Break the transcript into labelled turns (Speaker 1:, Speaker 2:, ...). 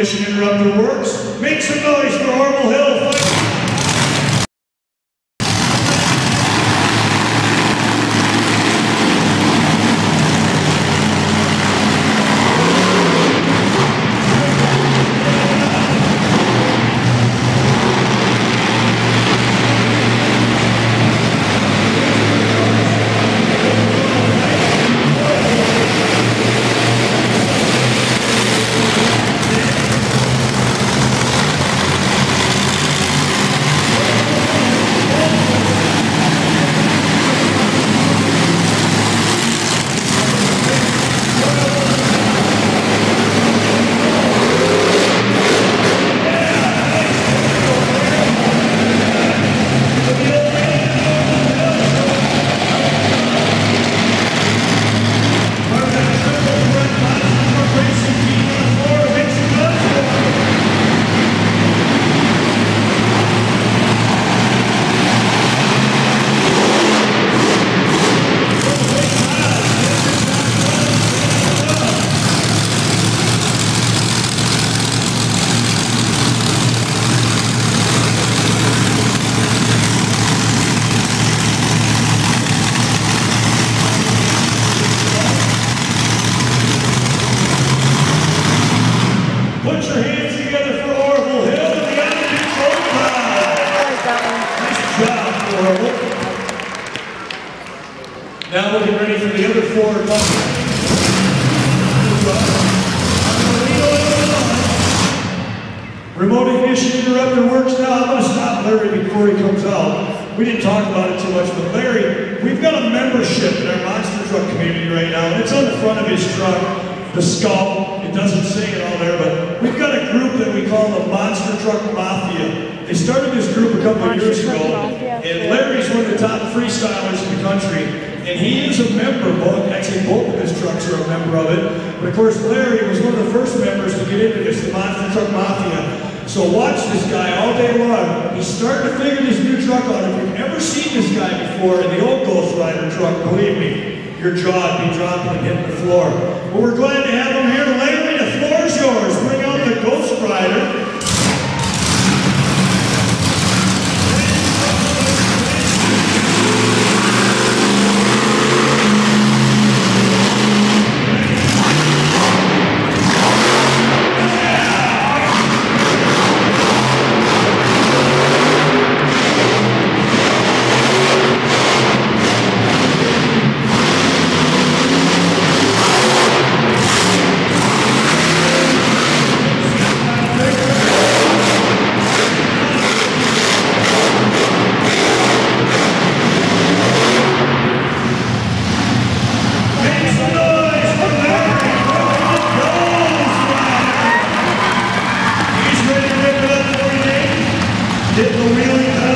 Speaker 1: Mission Interrupter works. Make some noise for Orville Hill. Put your hands together for Orville Hill and the Uncontrolled Crowd. Nice job, Orville. Now we'll get ready for the other four buckets. Remote ignition interrupter works now. I'm going to stop Larry before he comes out. We didn't talk about it too much, but Larry, we've got a membership in our monster truck community right now, and it's on the front of his truck, the skull. It doesn't say it all there, but we've got a group that we call the Monster Truck Mafia. They started this group a couple of years ago, and Larry's one of the top freestylers in the country, and he is a member. Actually, both of his trucks are a member of it. But of course, Larry was one of the first members to get into this, the Monster Truck Mafia. So watch this guy all day long. He's starting to figure this new truck out. If you've ever seen this guy before in the old Ghost Rider truck, believe me, your jaw would be dropping and hitting the floor. Well, we're glad to have him here. Larry, the floor's yours. Bring out the Ghost Rider. Did the wheelie